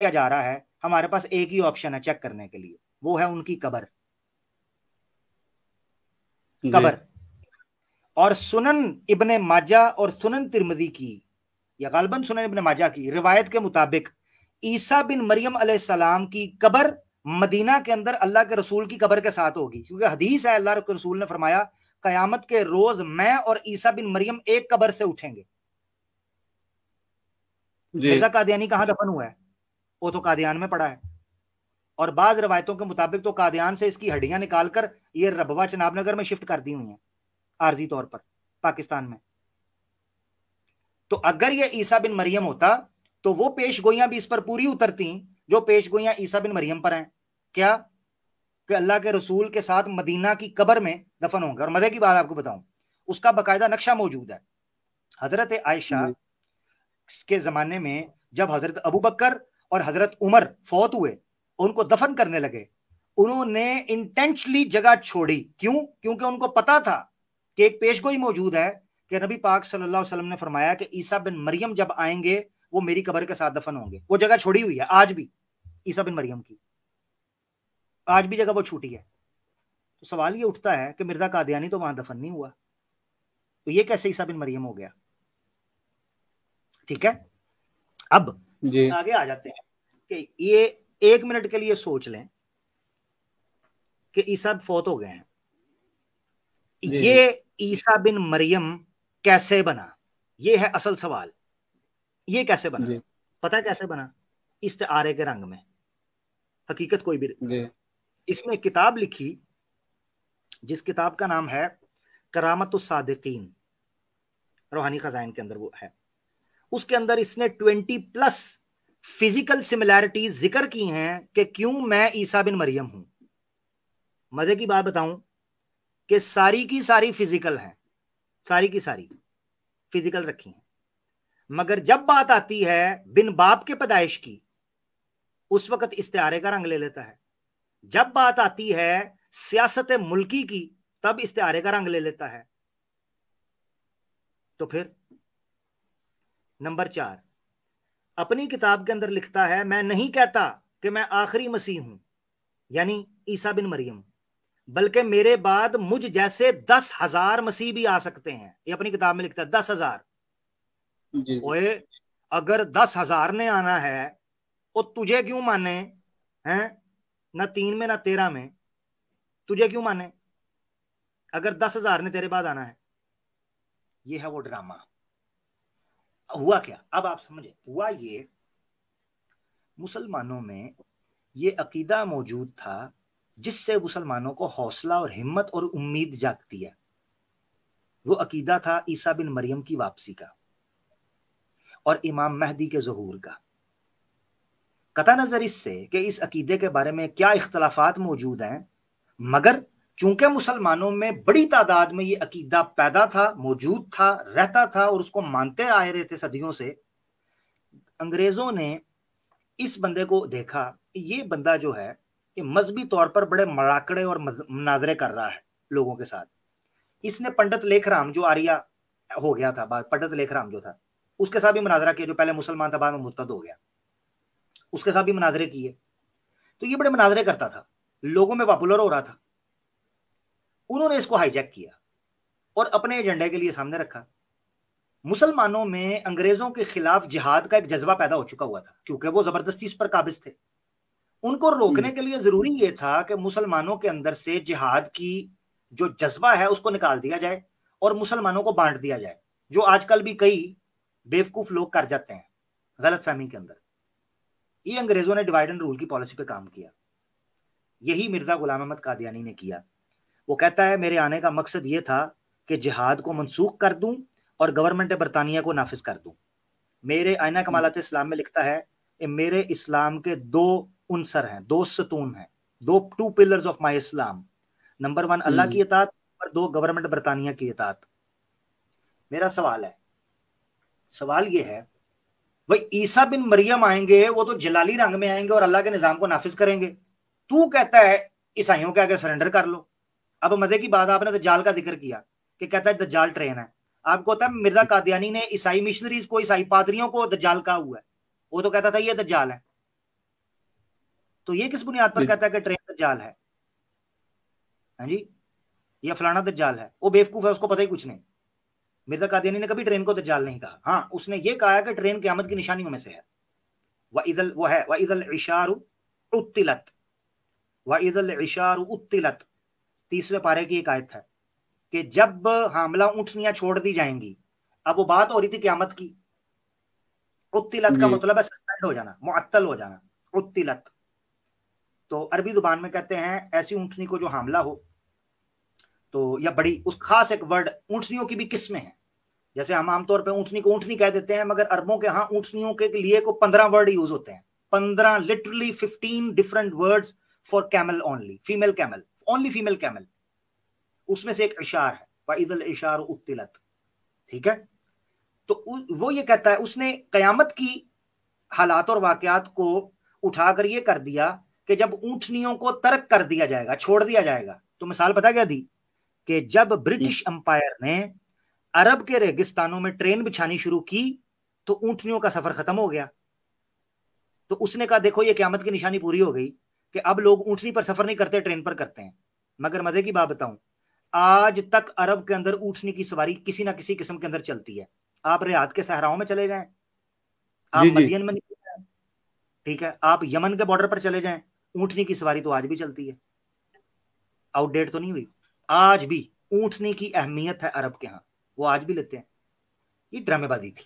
کیا جا رہا ہے, ہمارے پاس ایک ہی آپشن ہے چیک کرنے کے لیے, وہ ہے ان کی قبر. قبر. اور سنن ابن ماجہ اور سنن ترمذی کی, یا غالباً سنن ابن ماجہ کی روایت کے مطابق عیسیٰ بن مریم علیہ السلام کی قبر مدینہ کے اندر اللہ کے رسول کی قبر کے ساتھ ہوگی, کیونکہ حدیث ہے اللہ کے رسول نے فرمایا قیامت کے روز میں اور عیسیٰ بن مریم ایک قبر سے اٹھیں گے. مرزا قادیانی کہاں دفن ہوا ہے؟ وہ تو قادیان میں پڑا ہے, اور بعض روایتوں کے مطابق تو قادیان سے اس کی ہڈیاں نکال کر یہ ربوہ چناب نگر میں شفٹ کر دی ہوئی ہیں عارضی طور پر پاکستان میں. تو اگر یہ عیسیٰ بن مریم ہوتا تو وہ پیش گوئیاں بھی اس پر پوری اترتی جو پیش گوئیاں عیسیٰ بن مریم پر ہیں. کیا کہ اللہ کے رسول کے ساتھ مدینہ کی قبر میں دفن ہوں گے. اور مزے کی بات آپ کو بتاؤں, اس کا باقاعدہ نقشہ موجود ہے. حضرت عائشہ کے زمانے میں جب حضرت ابو بکر اور حضرت عمر فوت ہوئے, ان کو دفن کرنے لگے, انہوں نے انٹینشلی جگہ چھوڑی. کیوں؟ کیونکہ ان کو پتا تھا کہ ایک پیش گوئی موجود ہے کہ نبی پاک صلی اللہ علیہ وسلم نے فرمایا کہ عیسیٰ بن مریم جب آئیں گے وہ میری قبر کے ساتھ دفن ہوں گے. وہ جگہ چھوڑی ہوئی ہے آج بھی عیسیٰ بن مریم کی, آج بھی جگہ وہ چھوٹی ہے. تو سوال یہ اٹھتا ہے کہ مرزا قادیانی تو وہاں دفن نہیں ہوا, تو یہ کیسے عیسیٰ بن مریم ہو گیا؟ ٹھیک ہے, اب آگے آ جاتے ہیں کہ یہ 1 منٹ کے لیے سوچ لیں کہ عیسیٰ فوت ہو گئے ہیں, یہ عیسیٰ بن مریم کیسے بنا؟ یہ ہے اصل سوال. یہ کیسے بنا؟ پتہ کیسے بنا؟ استعارے کے رنگ میں, حقیقت کوئی بھی. اس نے کتاب لکھی جس کتاب کا نام ہے کرامت الصادقین, روحانی خزائن کے اندر وہ ہے. اس کے اندر اس نے 20+ فزیکل سملیرٹیز ذکر کی ہیں کہ کیوں میں عیسیٰ بن مریم ہوں. مزے کی بات بتاؤں کہ ساری کی ساری فزیکل ہیں, ساری کی ساری فزیکل رکھی ہیں, مگر جب بات آتی ہے بن باپ کے پیدائش کی اس وقت استعارے کا رنگ لے لیتا ہے. جب بات آتی ہے سیاست ملکی کی تب استعارے کا رنگ لے لیتا ہے. تو پھر نمبر 4 اپنی کتاب کے اندر لکھتا ہے میں نہیں کہتا کہ میں آخری مسیح ہوں یعنی عیسیٰ بن مریم, بلکہ میرے بعد مجھ جیسے 10,000 مسیح بھی آ سکتے ہیں. یہ اپنی کتاب میں لکھتا ہے 10,000. اوے اگر 10,000 نے آنا ہے تو تجھے کیوں مانے ہیں؟ نہ 3 میں نہ 13 میں, تجھے کیوں مانے اگر 10,000 نے تیرے بعد آنا ہے؟ یہ ہے وہ ڈرامہ. ہوا کیا اب آپ سمجھے؟ ہوا یہ مسلمانوں میں یہ عقیدہ موجود تھا جس سے مسلمانوں کو حوصلہ اور ہمت اور امید جاگتی ہے. وہ عقیدہ تھا عیسیٰ بن مریم کی واپسی کا اور امام مہدی کے ظہور کا. قطع نظر اس سے کہ اس عقیدے کے بارے میں کیا اختلافات موجود ہیں, مگر چونکہ مسلمانوں میں بڑی تعداد میں یہ عقیدہ پیدا تھا, موجود تھا, رہتا تھا اور اس کو مانتے آئے رہے تھے صدیوں سے, انگریزوں نے اس بندے کو دیکھا کہ یہ بندہ جو ہے کہ مذہبی طور پر بڑے مراکڑے اور مناظرے کر رہا ہے لوگوں کے ساتھ. اس نے پنڈت لیکھ رام جو آریہ ہو گیا تھا, پنڈت لیکھ رام جو تھا اس کے ساتھ بھی مناظرہ کیا, جو پہلے مسلمان تھا بعد میں مرتد ہو گیا, اس کے ساتھ بھی مناظرے کیے. تو یہ بڑے مناظرے کرتا تھا, لوگوں میں پاپولر ہو رہا تھا. انہوں نے اس کو ہائی جیک کیا اور اپنے ایجنڈے کے لیے سامنے رکھا. مسلمانوں میں انگریزوں کے خلاف جہاد کا ایک جذبہ پیدا ہو چکا ہوا تھا کیونکہ وہ زبردستی اس پر قابض تھے. ان کو روکنے کے لیے ضروری یہ تھا کہ مسلمانوں کے اندر سے جہاد کی جو جذبہ ہے اس کو نکال دیا جائے اور مسلمانوں کو بانٹ دیا جائے, جو آج کل بھی کئی بیوقوف لوگ کر جاتے ہیں غلط فہمی کے اندر. یہ انگریزوں نے ڈیوائڈ اینڈ رول کی پالیسی پہ کام کیا. یہی مرزا غلام احمد قادیانی نے کیا. وہ کہتا ہے میرے آنے کا مقصد یہ تھا کہ جہاد کو منسوخ کر دوں اور گورنمنٹ برطانیہ کو نافذ کر دوں. میرے آئینہ کمالات اسلام میں لکھتا ہے کہ میرے اسلام کے 2 عنصر ہیں, 2 ستون ہیں, 2 pillars of my Islam. Number 1 اللہ کی اطاعت, نمبر 2 گورنمنٹ برطانیہ کی اطاعت. میرا سوال ہے, سوال یہ ہے بھائی عیسیٰ بن مریم آئیں گے وہ تو جلالی رنگ میں آئیں گے اور اللہ کے نظام کو نافذ کریں گے, تو کہتا ہے عیسائیوں کے آگے سرنڈر کر لو. اب مزے کی بات, آپ نے دجال کا ذکر کیا کہ کہتا ہے دجال ٹرین ہے. آپ کو ہوتا ہے مرزا قادیانی نے عیسائی مشنریز کو, عیسائی پادریوں کو دجال کہا ہوا ہے. وہ تو کہتا تھا یہ دجال ہے. تو یہ کس بنیاد پر کہتا ہے کہ ٹرین دجال ہے؟ ہاں جی، یا فلانا دجال ہے؟ وہ بیوقوف ہے، اس کو پتہ ہی کچھ نہیں. مرزا قادیانی نے کبھی ٹرین کو دجال نہیں کہا. ہاں اس نے یہ کہا کہ ٹرین قیامت کی نشانیوں میں سے ہے. وہ ہے وَإِذَا الْعِشَارُ عُطِّلَتْ، وَإِذَا الْعِشَارُ عُطِّلَتْ، 30ویں پارے کی ایک آیت ہے کہ جب حاملہ اونٹنیاں چھوڑ دی جائیں گی. اب وہ بات ہو رہی تھی قیامت کی. عُطِّلَتْ کا مطلب ہے سسپینڈ ہو جانا، معطل ہو جانا. عُطِّلَتْ تو عربی زبان میں کہتے ہیں ایسی اونٹنی کو جو حاملہ ہو. تو یا بڑی، اس خاص ایک ورڈ، اونٹنیوں کی بھی قسمیں ہیں. جیسے ہم عام طور پہ اونٹنی کو اونٹنی کہہ دیتے ہیں، مگر عربوں کے ہاں اونٹنیوں کے لیے کو 15 ورڈ یوز ہوتے ہیں. 15 literally 15 different words for camel only, female camel, only female camel. اس میں سے ایک اشار ہے وَإِذَا الْعِشَارُ عُطِّلَتْ. ٹھیک ہے، تو وہ یہ کہتا ہے اس نے قیامت کی حالات اور واقعات کو اٹھا کر یہ کر دیا کہ جب اونٹنیوں کو ترک کر دیا جائے گا، چھوڑ دیا جائے گا. تو مثال پتا کیا دی کہ جب برٹش امپائر نے عرب کے ریگستانوں میں ٹرین بچھانی شروع کی تو اونٹنیوں کا سفر ختم ہو گیا. تو اس نے کہا دیکھو یہ قیامت کی نشانی پوری ہو گئی کہ اب لوگ اونٹنی پر سفر نہیں کرتے، ٹرین پر کرتے ہیں. مگر مزے کی بات بتاؤں، آج تک عرب کے اندر اونٹنی کی سواری کسی نہ کسی قسم کے اندر چلتی ہے. آپ ریاض کے صحراؤں میں چلے جائیں، آپ مدین میں نکل جائیں، ٹھیک ہے، آپ یمن کے بارڈر پر چلے جائیں، اونٹنی کی سواری تو آج بھی چلتی ہے. آؤٹ ڈیٹ تو نہیں ہوئی. آج بھی اونٹنی کی اہمیت ہے عرب کے ہاں، وہ آج بھی لیتے ہیں. یہ ڈرامے بازی تھی.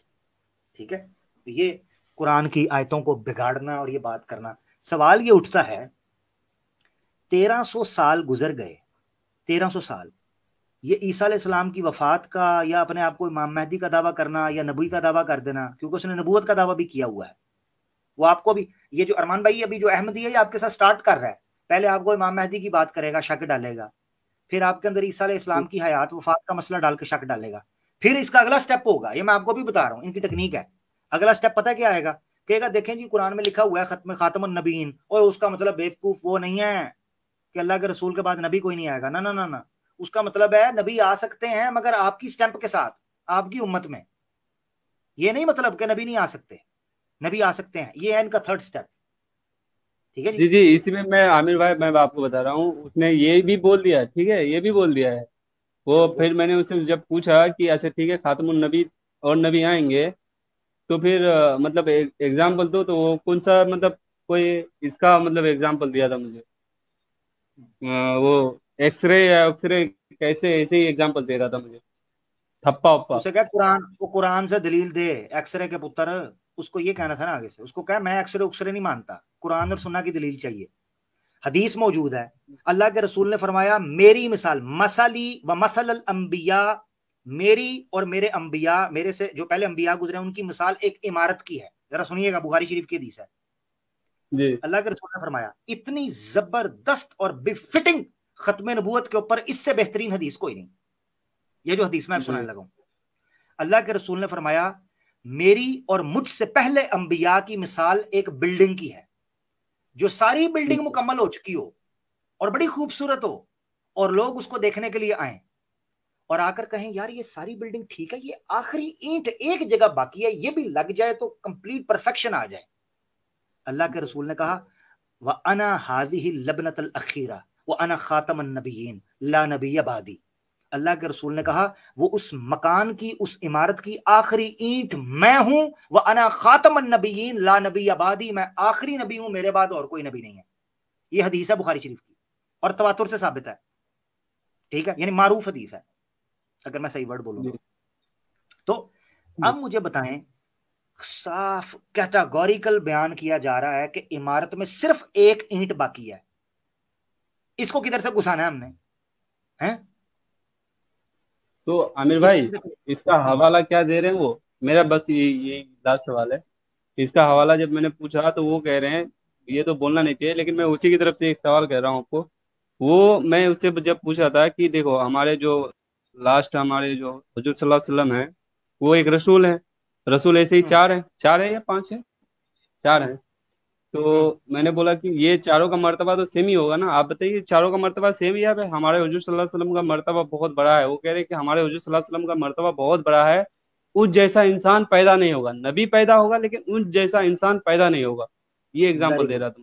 ٹھیک ہے، یہ قرآن کی آیتوں کو بگاڑنا اور یہ بات کرنا. سوال یہ اٹھتا ہے 1300 سال گزر گئے، 1300 سال، یہ عیسیٰ علیہ السلام کی وفات کا یا اپنے آپ کو امام مہدی کا دعویٰ کرنا یا نبوی کا دعویٰ کر دینا، کیونکہ اس نے نبوت کا دعویٰ بھی کیا ہوا ہے. وہ آپ کو بھی، یہ جو ارمان بھائی ابھی جو احمدی ہے یہ آپ کے ساتھ سٹارٹ کر رہا ہے، پہلے آپ کو امام مہدی کی بات کرے گا، شک ڈالے گا، پھر آپ کے اندر عیسیٰ علیہ السلام کی حیات وفات کا مسئلہ ڈال کے شک ڈالے گا. پھر اس کا اگلا سٹیپ ہوگا، یہ میں آپ کو بھی بتا رہا ہوں، ان کی ٹیکنیک ہے. اگلا سٹیپ پتہ کیا آئے گا؟ کہے گا دیکھیں جی قرآن میں لکھا ہوا ہے خاتم النبیین، اور اس کا مطلب بیوقوف وہ نہیں ہے کہ اللہ کے رسول کے بعد نبی کوئی نہیں آئے گا. نہ نہ نہ، اس کا مطلب ہے نبی آ سکتے ہیں مگر آپ کی سٹیمپ کے ساتھ، آپ کی امت میں. یہ نہیں مطلب کہ نبی نہیں آ سکتے، نبی آ سکتے ہیں. یہ ہے ان کا تھرڈ سٹیپ. ٹھیک ہے جی جی، اسی میں میں عامر بھائی میں آپ کو بتا رہا ہوں، اس نے یہ بھی بول دیا، ٹھیک ہے، یہ بھی بول دیا ہے وہ. پھر میں نے اس سے جب پوچھا کہ اچھا ٹھیک ہے خاتم النبی اور نبی آئیں گے تو پھر مطلب ایگزامپل دو، تو وہ کون سا مطلب کوئی اس کا مطلب ایگزامپل دیا تھا مجھے، وہ ایکس رے یا ایکس رے کیسے ایسے ہی ایگزامپل دے رہا تھا مجھے، تھپا اپا. اسے کہا قرآن، وہ قرآن سے دلیل دے. ایکس رے کے پتر، اس کو یہ کہنا تھا نا آگے سے، اس کو کہا میں ایکس رے نہیں مانتا، قرآن اور سننا کی دلیل چاہیے. حدیث موجود ہے، اللہ کے رسول نے فرمایا میری مثال مثلی و مثل الانبیاء، میری اور میرے انبیاء، میرے سے جو پہلے انبیاء گزرے ان کی مثال ایک عمارت کی ہے. ذرا سنیے گا، بخاری شریف کی حدیث ہے. جی، اللہ کے رسول نے فرمایا اتنی زبردست اور بے فٹنگ ختم نبوت کے اوپر اس سے بہترین حدیث کوئی نہیں. یہ جو حدیث میں آپ سنانے لگا ہوں، اللہ کے رسول نے فرمایا میری اور مجھ سے پہلے انبیاء کی مثال ایک بلڈنگ کی ہے، جو ساری بلڈنگ مکمل ہو چکی ہو اور بڑی خوبصورت ہو اور لوگ اس کو دیکھنے کے لیے آئیں اور آ کر کہیں یار یہ ساری بلڈنگ ٹھیک ہے، یہ آخری اینٹ ایک جگہ باقی ہے، یہ بھی لگ جائے تو کمپلیٹ پرفیکشن آ جائے. اللہ کے رسول نے کہا وَأَنَا هَذِهِ اللَّبْنَةَ الْأَخِيرَةَ وَأَنَا خَاتَمَ النَّبِيِّينَ لَا نَبِيَّ بَعْدِي. اللہ کے رسول نے کہا وہ اس مکان کی، اس عمارت کی آخری اینٹ میں ہوں، وَأَنَا خَاتَمَ النَّبِيِّينَ لَا نَبِيَّ بَعْدِي، میں آخری نبی ہوں، میرے بعد اور کوئی نبی نہیں ہے. یہ حدیث ہے بخاری شریف کی اور تواتر سے ثابت ہے. ٹھیک ہے، یعنی معروف حدیث ہے اگر میں صحیح ورڈ بولوں تو. اب مجھے بتائیں، صاف کیٹاگوریکل بیان کیا جا رہا ہے کہ عمارت میں صرف ایک اینٹ باقی ہے، اس کو کدھر سے گھسانا ہے ہم نے؟ تو عامر بھائی اس کا حوالہ کیا دے رہے ہیں وہ؟ میرا بس یہ لاسٹ سوال ہے، اس کا حوالہ جب میں نے پوچھا تو وہ کہہ رہے ہیں یہ تو بولنا نہیں چاہیے، لیکن میں اسی کی طرف سے ایک سوال کہہ رہا ہوں آپ کو. وہ میں اس سے جب پوچھا تھا کہ دیکھو ہمارے جو لاسٹ ہمارے جو حضور صلی اللہ علیہ وسلم ہیں وہ ایک رسول ہیں، رسول ایسے ہی چار ہیں یا پانچ ہیں؟ چار ہیں. تو میں نے بولا کہ یہ چاروں کا مرتبہ تو سیم ہی ہوگا نا، آپ بتائیے چاروں کا مرتبہ سیم ہی ہے؟ ہمارے حضور صلی اللہ علیہ وسلم کا مرتبہ بہت بڑا ہے. وہ کہہ رہے ہیں کہ ہمارے حضور صلی اللہ علیہ وسلم کا مرتبہ بہت بڑا ہے، اس جیسا انسان پیدا نہیں ہوگا، نبی پیدا ہوگا لیکن اس جیسا انسان پیدا نہیں ہوگا. یہ ایگزامپل دے رہا تھا.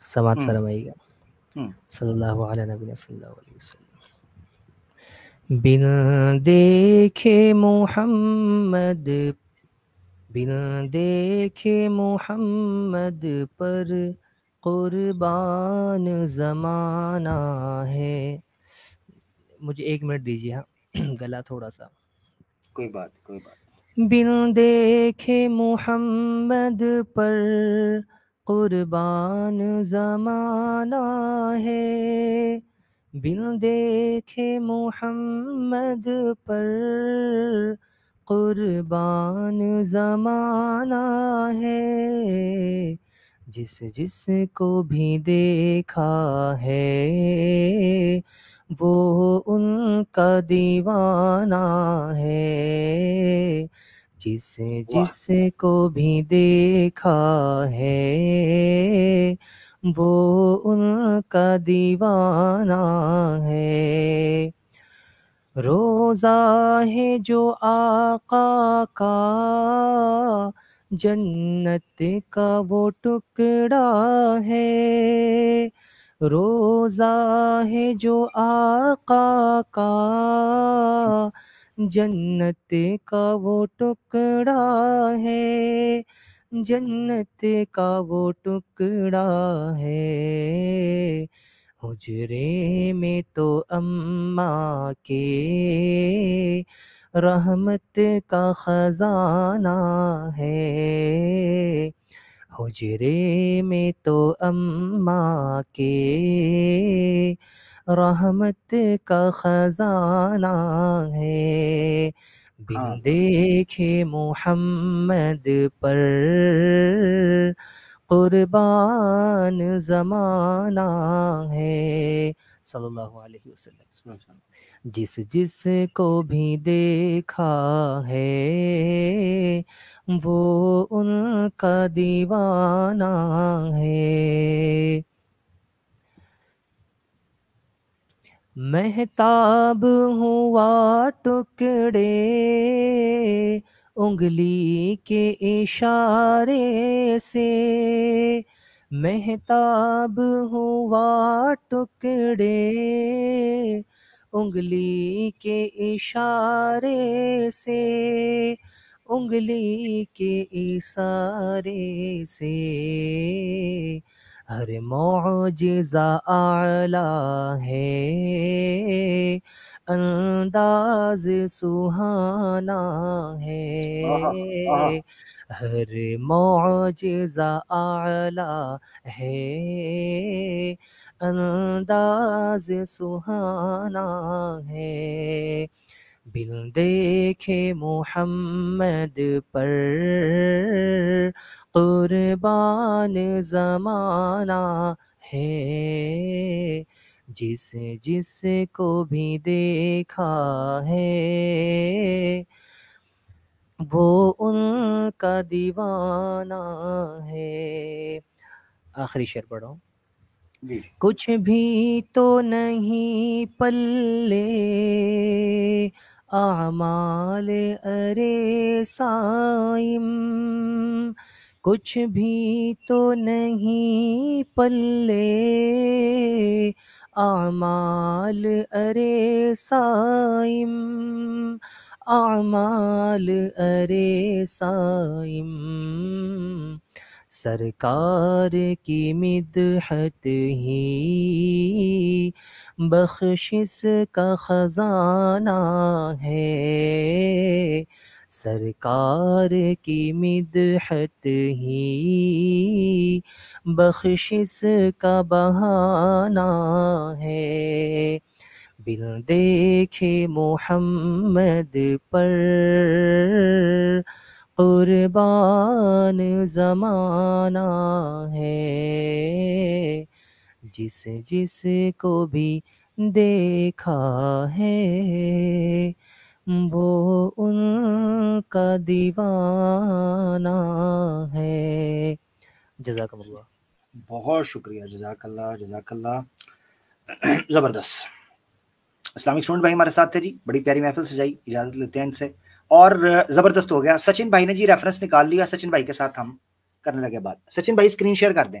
سماعت فرمائیے گا. ہوں صلی اللہ علیہ نبی صلی اللہ علیہ وسلم. بن دیکھے محمد، بن دیکھے محمد پر قربان زمانہ ہے. مجھے 1 منٹ دیجیے. ہاں گلا تھوڑا سا. کوئی بات کوئی بات. بن دیکھے محمد پر قربان زمانہ ہے، بن دیکھے محمد پر قربان زمانہ ہے. جس جس کو بھی دیکھا ہے وہ ان کا دیوانہ ہے. جس جس کو بھی دیکھا ہے وہ ان کا دیوانہ ہے. روزہ ہے جو آقا کا جنت کا وہ ٹکڑا ہے. روزہ ہے جو آقا کا جنت کا وہ ٹکڑا ہے. جنت کا وہ ٹکڑا ہے. حجرے میں تو اماں کے رحمت کا خزانہ ہے. حجرے میں تو اماں کے رحمت کا خزانہ ہے. بن دیکھے محمد پر قربان زمانہ ہے. صلی اللہ علیہ وسلم. جس جس کو بھی دیکھا ہے وہ ان کا دیوانہ ہے. مہتاب ہوا ٹکڑے انگلی کے اشارے سے. مہتاب ہوا ٹکڑے انگلی کے اشارے سے. انگلی کے اشارے سے. ہر معجزہ اعلیٰ ہے انداز سہانا ہے. ہر معجزہ اعلیٰ ہے انداز سہانا ہے. بن دیکھے محمد پر قربان زمانہ ہے. جس جس کو بھی دیکھا ہے وہ ان کا دیوانہ ہے. آخری شعر پڑھو. کچھ بھی تو نہیں پلے اعمال ارے صائم. کچھ بھی تو نہیں پلے اعمال ارے صائم. اعمال ارے صائم. سرکار کی مدحت ہی بخشش کا خزانہ ہے. سرکار کی مدحت ہی بخشش کا بہانہ ہے. بن دیکھے محمد پر قربان زمانہ ہے. جس جس کو بھی دیکھا ہے وہ ان کا دیوانہ ہے. جزاکم اللہ. بہت شکریہ. جزاک اللہ جزاک اللہ. زبردست. اسلامک اسٹوڈنٹ بھائی ہمارے ساتھ تھے جی. بڑی پیاری محفل سجائی. اجازت لیتے ہیں ان سے. اور زبردست ہو گیا. سچن بھائی نے جی ریفرنس نکال لیا. سچن بھائی کے ساتھ ہم کرنے لگے بات. سچن بھائی اسکرین شیئر کر دیں.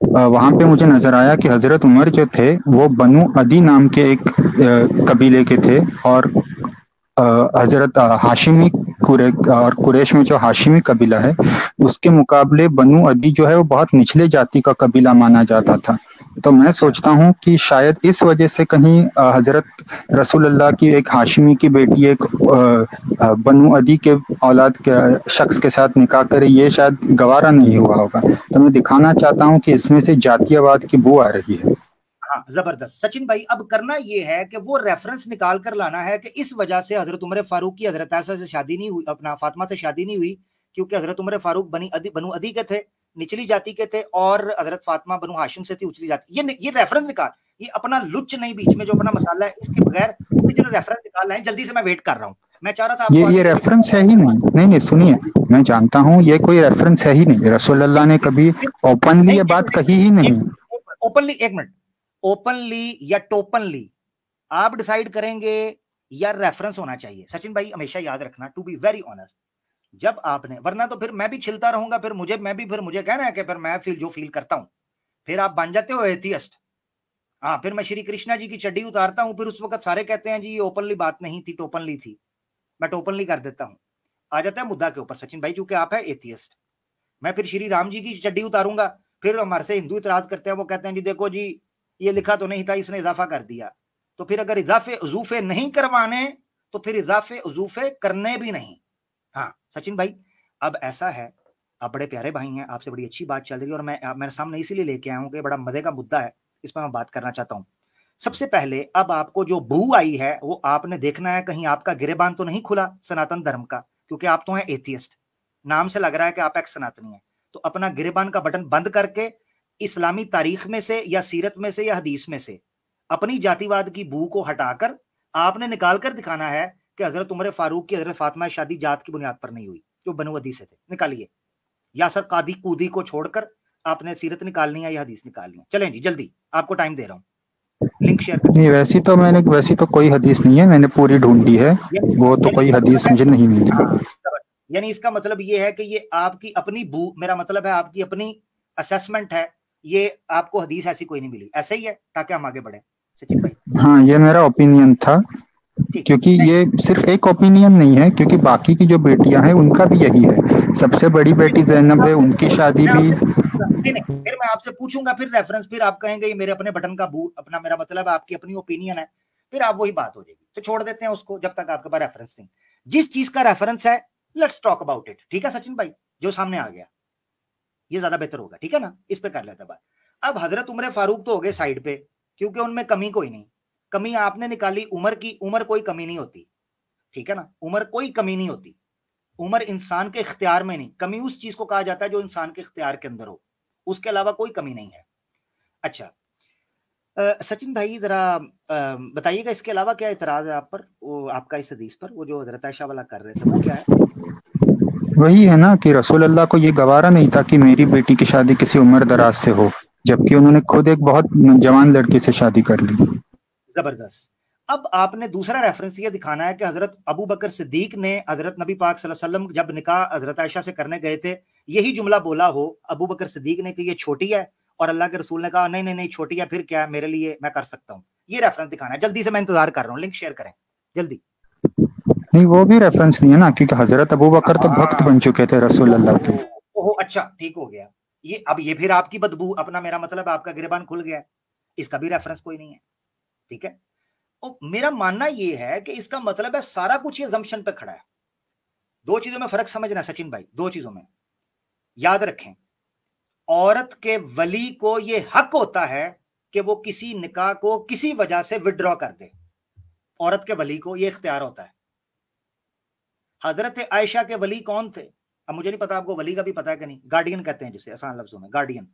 وہاں پہ مجھے نظر آیا کہ حضرت عمر جو تھے وہ بنو عدی نام کے ایک قبیلے کے تھے، اور حضرت ہاشمی اور قریش میں جو ہاشمی قبیلہ ہے اس کے مقابلے بنو عدی جو ہے وہ بہت نچلے جاتی کا قبیلہ مانا جاتا تھا. تو میں سوچتا ہوں کہ شاید اس وجہ سے کہیں حضرت رسول اللہ کی ایک ہاشمی کی بیٹی ایک بنو عدی کے اولاد کے شخص کے ساتھ نکاح کرے، یہ شاید گوارا نہیں ہوا ہوگا. تو میں دکھانا چاہتا ہوں کہ اس میں سے جاتیہواد کی بو آ رہی ہے. ہاں زبردست سچن بھائی. اب کرنا یہ ہے کہ وہ ریفرنس نکال کر لانا ہے کہ اس وجہ سے حضرت عمر فاروق کی حضرت عائشہ سے شادی نہیں ہوئی، اپنا فاطمہ سے شادی نہیں ہوئی، کیونکہ حضرت عمر فاروق بنو عدی کے تھے، نچلی جاتی کے تھے، اور حضرت فاطمہ بنو ہاشم سے تھی، اچلی جاتی. یہ ریفرنس نکال، یہ اپنا لچ نہیں بیچ میں جو اپنا مسئلہ ہے اس کے بغیر اوریجنل ریفرنس نکال لائیں جلدی سے. میں ویٹ کر رہا ہوں. میں چاہ رہا تھا آپ کو یہ ریفرنس ہے ہی نہیں سنیے، میں جانتا ہوں یہ کوئی ریفرنس ہے ہی نہیں. رسول اللہ نے کبھی اوپنلی یہ بات کہی ہی نہیں. اوپنلی، ایک منٹ، اوپنلی یا ٹوپنلی آپ ڈیسائیڈ کریں گے یا ریفرنس ہونا چاہیے. سچن بھائی ہمیشہ یاد رکھنا، ٹو بی ویری آنےسٹ، جب آپ نے، ورنہ تو پھر میں بھی چھلتا رہوں گا، پھر مجھے کہنا ہے کہ پھر میں جو فیل کرتا ہوں، پھر آپ بن جاتے ہو ایتھیسٹ. ہاں پھر میں شری کرشنا جی کی چڈی اتارتا ہوں، پھر اس وقت سارے کہتے ہیں جی یہ اوپنلی بات نہیں تھی، ٹوپنلی تھی. میں ٹوپنلی کر دیتا ہوں. آ جاتا ہے مدعا کے اوپر سچن بھائی، چونکہ آپ ہے ایتھیسٹ. میں پھر شری رام جی کی چڈی اتاروں گا، پھر ہمارے سے ہندو اعتراض کرتے ہیں، وہ کہتے ہیں جی دیکھو جی یہ لکھا تو نہیں تھا، اس نے اضافہ کر دیا. تو پھر اگر اضافے اضوفے نہیں کروانے تو پھر اضافے اضوفے کرنے بھی نہیں. ہاں سچن بھائی اب ایسا ہے، آپ بڑے پیارے بھائی ہیں، آپ سے بڑی اچھی بات چل رہی ہے، اور میں سامنے اسی لیے لے کے آیا ہوں کہ بڑا مزے کا مدعا ہے، اس پہ میں بات کرنا چاہتا ہوں. سب سے پہلے اب آپ کو جو بو آئی ہے وہ آپ نے دیکھنا ہے کہیں آپ کا گریبان تو نہیں کھلا سناتن دھرم کا، کیونکہ آپ تو ہیں ایتھیسٹ، نام سے لگ رہا ہے کہ آپ ایک سناتنی ہیں. تو اپنا گریبان کا بٹن بند کر کے اسلامی تاریخ میں سے یا سیرت میں سے یا حدیث میں سے اپنی جاتی واد کی بو کو ہٹا کر آپ نے نکال کر دکھانا ہے کہ حضرت عمر فاروق کی حضرت فاطمہ شادی جات کی بنیاد پر نہیں ہوئی، جو بنو عدی سے تھے. نکالیے، یا سر قادی کودی کو چھوڑ کر آپ نے سیرت نکالنی ہے یا حدیث نکالنی ہے. چلیں جی جلدی، آپ کو ٹائم دے رہا ہوں، لنک شیئر کریں. نہیں ویسی تو کوئی حدیث نہیں ہے، میں نے پوری ڈھونڈی ہے، وہ تو کوئی حدیث مجھے نہیں ملی. یعنی اس کا مطلب یہ ہے کہ یہ آپ کی اپنی بو، میرا مطلب ہے آپ کی اپنی اسیسمنٹ ہے، یہ آپ کو حدیث ایسی کوئی نہیں ملی. ایسے ہی ہے تاکہ ہم آگے بڑھیں سچن بھائی. ہاں یہ میرا اوپینین تھا، کیونکہ یہ صرف ایک اوپینین نہیں ہے، کیونکہ باقی کی جو بیٹیاں ہیں ان کا بھی یہی ہے. سب سے بڑی بیٹی زینب ہے، ان کی شادی بھی. پھر میں آپ سے پوچھوں گا پھر ریفرنس، پھر آپ کہیں گے یہ میرے اپنے بٹن کا بو اپنا، میرا مطلب ہے آپ کی اپنی اوپینین ہے، پھر آپ وہی بات ہو جائے گی. تو چھوڑ دیتے ہیں اس کو جب تک آپ کے پاس ریفرنس نہیں. جس چیز کا ریفرنس ہے لیٹس ٹاک اباؤٹ اٹ. ٹھیک ہے سچن بھائی، جو سامنے آ گیا یہ زیادہ بہتر ہوگا، ٹھیک ہے نا، اس پہ کر لیتا بات. اب حضرت عمر فاروق تو ہو گئے سائڈ پہ، کیونکہ ان میں کمی کوئی نہیں. کمی آپ نے نکالی عمر کی، عمر کوئی کمی نہیں ہوتی، ٹھیک ہے نا، عمر کوئی کمی نہیں ہوتی. عمر انسان کے اختیار میں نہیں، کمی اس چیز کو کہا جاتا ہے جو انسان کے اختیار کے اندر ہو، اس کے علاوہ کوئی کمی نہیں ہے. اچھا سچن بھائی ذرا بتائیے گا اس کے علاوہ کیا اعتراض ہے آپ پر، وہ آپ کا اس حدیث پر، وہ جو حضرت عائشہ والا کر رہے تھے وہ کیا ہے؟ وہی ہے نا کہ رسول اللہ کو یہ گوارا نہیں تھا کہ میری بیٹی کی شادی کسی عمر دراز سے ہو، جبکہ انہوں نے خود ایک بہت جوان لڑکی سے شادی کر لی. زبردست. اب آپ نے دوسرا ریفرنس یہ دکھانا ہے کہ حضرت ابو بکر صدیق نے حضرت نبی پاک صلی اللہ علیہ وسلم جب نکاح حضرت عائشہ سے کرنے گئے تھے یہی جملہ بولا ہو ابو بکر صدیق نے کہ یہ چھوٹی ہے، اور اللہ کے رسول نے کہا نہیں نہیں نہیں چھوٹی ہے، پھر کیا ہے میرے لیے، میں کر سکتا ہوں. یہ ریفرنس دکھانا ہے جلدی سے، میں انتظار کر رہا ہوں، لنک شیئر کریں جلدی. نہیں وہ بھی ریفرنس نہیں ہے نا، کیونکہ حضرت ابو بکر تو بھکت بن چکے تھے رسول اللہ کے. اچھا ٹھیک ہو گیا. یہ پھر آپ کی بدبو، اپنا میرا مطلب آپ کا گریبان کھل گیا، اس کا بھی ریفرنس کوئی نہیں ہے. ٹھیک ہے، میرا ماننا یہ ہے کہ اس کا مطلب ہے سارا کچھ یہ زمشن پہ کھڑا ہے. دو چیزوں میں فرق سمجھنا سچن بھائی، دو چیزوں میں یاد رکھیں. عورت کے ولی کو یہ حق ہوتا ہے کہ وہ کسی نکاح کو کسی وجہ سے وڈرا کر دے، عورت کے ولی کو یہ اختیار ہوتا ہے. حضرت عائشہ کے ولی کون تھے؟ اب مجھے نہیں پتا آپ کو ولی کا بھی پتا ہے کہ نہیں، گارڈین کہتے ہیں جسے آسان لفظوں میں، گارڈین.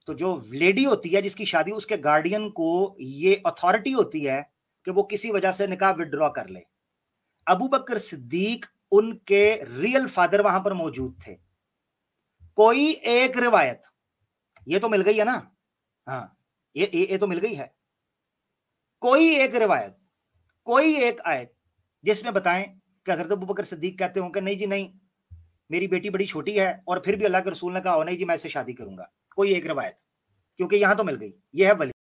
تو جو لیڈی ہوتی ہے جس کی شادی، اس کے گارڈین کو یہ اتھارٹی ہوتی ہے کہ وہ کسی وجہ سے نکاح وڈرا کر لے. ابو بکر صدیق ان کے ریئل فادر وہاں پر موجود تھے. کوئی ایک روایت یہ تو مل گئی ہے نا، ہاں یہ تو مل گئی ہے، کوئی ایک روایت، کوئی ایک آیت جس میں بتائیں کہ حضرت ابو بکر صدیق کہتے ہوں کہ نہیں جی نہیں میری بیٹی بڑی چھوٹی ہے، اور پھر بھی اللہ کے رسول نے کہا نہیں جی میں اسے شادی کروں گا. کوئی ایک روایت کیونکہ یہاں تو مل گئی. یہ ہے ولی